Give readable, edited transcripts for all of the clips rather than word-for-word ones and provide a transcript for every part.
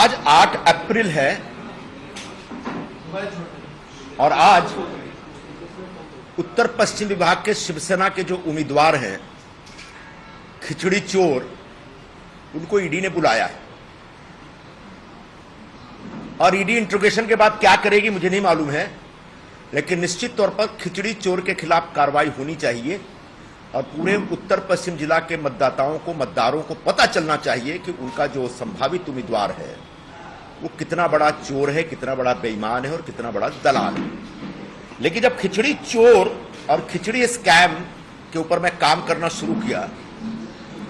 आज 8 अप्रैल है और आज उत्तर पश्चिम विभाग के शिवसेना के जो उम्मीदवार हैं खिचड़ी चोर, उनको ईडी ने बुलाया है और ईडी इंट्रोगेशन के बाद क्या करेगी मुझे नहीं मालूम है, लेकिन निश्चित तौर पर खिचड़ी चोर के खिलाफ कार्रवाई होनी चाहिए और पूरे उत्तर पश्चिम जिला के मतदारों को पता चलना चाहिए कि उनका जो संभावित उम्मीदवार है वो कितना बड़ा चोर है, कितना बड़ा बेईमान है और कितना बड़ा दलाल है। लेकिन जब खिचड़ी चोर और खिचड़ी स्कैम के ऊपर मैं काम करना शुरू किया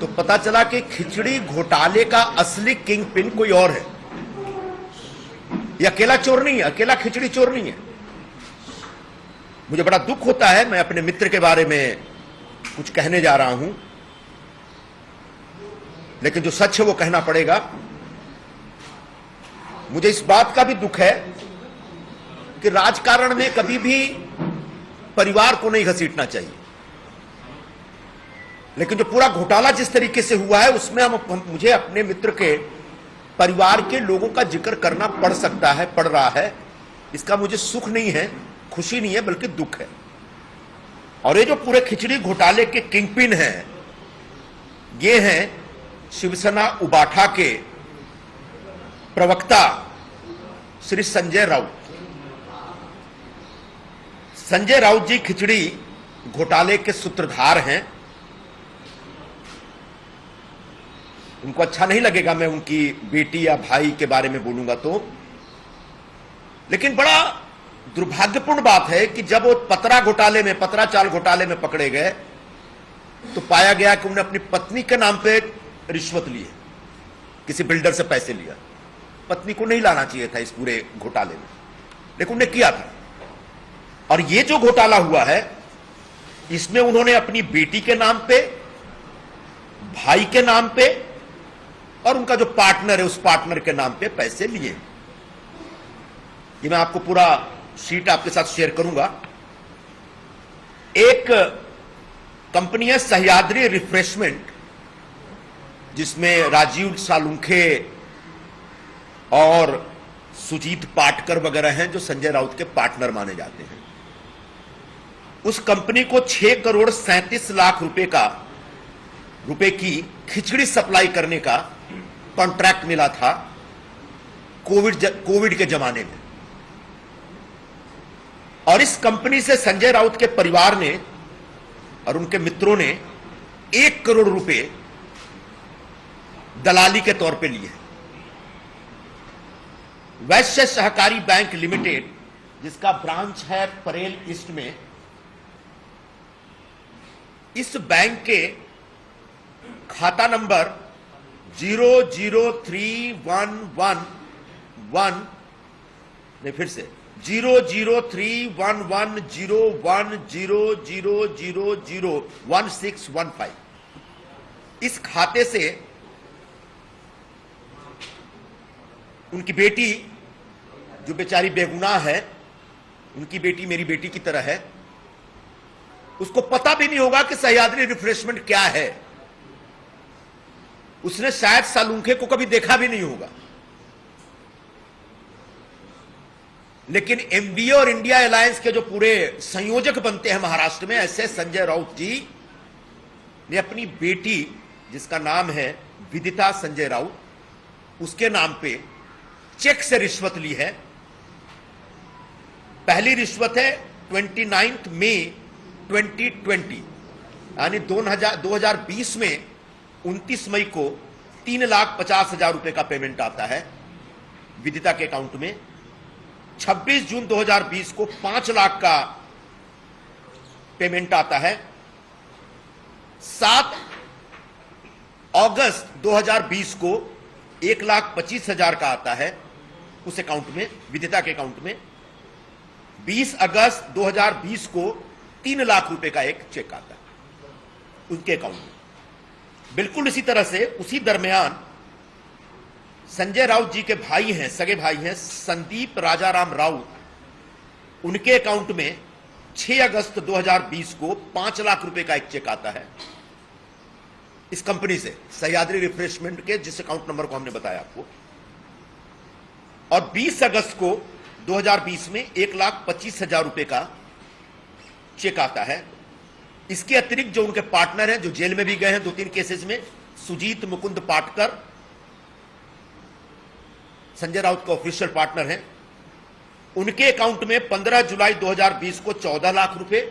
तो पता चला कि खिचड़ी घोटाले का असली किंग पिन कोई और है। ये अकेला चोर नहीं है, अकेला खिचड़ी चोर नहीं है। मुझे बड़ा दुख होता है, मैं अपने मित्र के बारे में कुछ कहने जा रहा हूं, लेकिन जो सच है वो कहना पड़ेगा। मुझे इस बात का भी दुख है कि राजकारण में कभी भी परिवार को नहीं घसीटना चाहिए, लेकिन जो पूरा घोटाला जिस तरीके से हुआ है उसमें मुझे अपने मित्र के परिवार के लोगों का जिक्र करना पड़ सकता है, पड़ रहा है। इसका मुझे सुख नहीं है, खुशी नहीं है, बल्कि दुख है। और ये जो पूरे खिचड़ी घोटाले के किंगपिन हैं, ये हैं शिवसेना उबाठा के प्रवक्ता श्री संजय राउत। संजय राउत जी खिचड़ी घोटाले के सूत्रधार हैं। उनको अच्छा नहीं लगेगा मैं उनकी बेटी या भाई के बारे में बोलूंगा तो, लेकिन बड़ा दुर्भाग्यपूर्ण बात है कि जब वो पतरा चाल घोटाले में पकड़े गए तो पाया गया कि उन्होंने अपनी पत्नी के नाम पे रिश्वत ली है, किसी बिल्डर से पैसे लिया। पत्नी को नहीं लाना चाहिए था इस पूरे घोटाले में, लेकिन उन्होंने किया था। और ये जो घोटाला हुआ है इसमें उन्होंने अपनी बेटी के नाम पे, भाई के नाम पे और उनका जो पार्टनर है उस पार्टनर के नाम पे पैसे लिए। ये मैं आपको पूरा शीट आपके साथ शेयर करूंगा। एक कंपनी है सह्याद्री रिफ्रेशमेंट, जिसमें राजीव सालुंखे और सुजीत पाटकर वगैरह हैं जो संजय राउत के पार्टनर माने जाते हैं। उस कंपनी को 6 करोड़ 37 लाख रुपए की खिचड़ी सप्लाई करने का कॉन्ट्रैक्ट मिला था कोविड के जमाने में। और इस कंपनी से संजय राउत के परिवार ने और उनके मित्रों ने 1 करोड़ रुपए दलाली के तौर पे लिए। वैश्य सहकारी बैंक लिमिटेड, जिसका ब्रांच है परेल ईस्ट में, इस बैंक के खाता नंबर 00311011010001615 इस खाते से उनकी बेटी, जो बेचारी बेगुनाह है, उनकी बेटी मेरी बेटी की तरह है, उसको पता भी नहीं होगा कि सह्याद्री रिफ्रेशमेंट क्या है। उसने शायद सालुंखे को कभी देखा भी नहीं होगा। लेकिन एमबीए और इंडिया अलायंस के जो पूरे संयोजक बनते हैं महाराष्ट्र में, ऐसे संजय राउत जी ने अपनी बेटी, जिसका नाम है विदिता संजय राउत, उसके नाम पे चेक से रिश्वत ली है। पहली रिश्वत है 29 मई 2020, यानी 2020 में 29 मई को 3,50,000 रुपए का पेमेंट आता है विदिता के अकाउंट में। 26 जून 2020 को 5 लाख का पेमेंट आता है। 7 अगस्त 2020 को 1,25,000 का आता है उस अकाउंट में, विदिता के अकाउंट में। 20 अगस्त 2020 को 3 लाख रुपए का एक चेक आता है उनके अकाउंट में। बिल्कुल इसी तरह से उसी दरमियान संजय राउत जी के भाई हैं, सगे भाई हैं, संदीप राजाराम राउत, उनके अकाउंट में 6 अगस्त 2020 को 5 लाख रुपए का एक चेक आता है इस कंपनी से, सह्याद्री रिफ्रेशमेंट के, जिस अकाउंट नंबर को हमने बताया आपको। और 20 अगस्त को 2020 में 1,25,000 रुपए का चेक आता है। इसके अतिरिक्त जो उनके पार्टनर हैं, जो जेल में भी गए हैं 2-3 केसेस में, सुजीत मुकुंद पाटकर संजय राउत के ऑफिशियल पार्टनर हैं, उनके अकाउंट में 15 जुलाई 2020 को 14 लाख रुपए,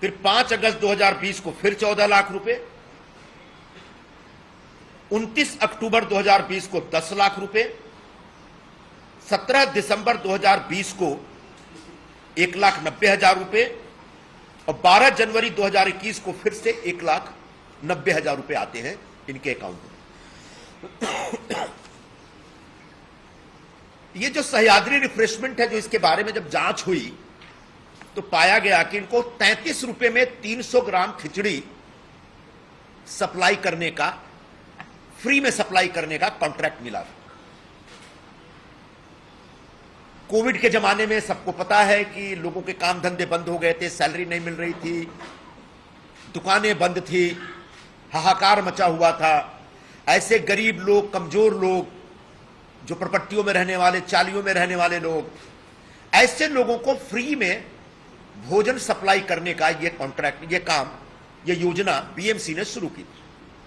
फिर 5 अगस्त 2020 को फिर 14 लाख रुपए, 29 अक्टूबर 2020 को 10 लाख रुपए, 17 दिसंबर 2020 को 1,90,000 रुपए और 12 जनवरी 2021 को फिर से 1,90,000 रुपए आते हैं इनके अकाउंट में। ये जो सह्याद्री रिफ्रेशमेंट है, जो इसके बारे में जब जांच हुई तो पाया गया कि इनको 33 रुपए में 300 ग्राम खिचड़ी सप्लाई करने का, फ्री में सप्लाई करने का कॉन्ट्रैक्ट मिला। कोविड के जमाने में सबको पता है कि लोगों के काम धंधे बंद हो गए थे, सैलरी नहीं मिल रही थी, दुकानें बंद थी, हाहाकार मचा हुआ था। ऐसे गरीब लोग, कमजोर लोग, जो प्रपट्टियों में रहने वाले, चालियों में रहने वाले लोग, ऐसे लोगों को फ्री में भोजन सप्लाई करने का ये कॉन्ट्रैक्ट, ये काम, ये योजना बीएमसी ने शुरू की।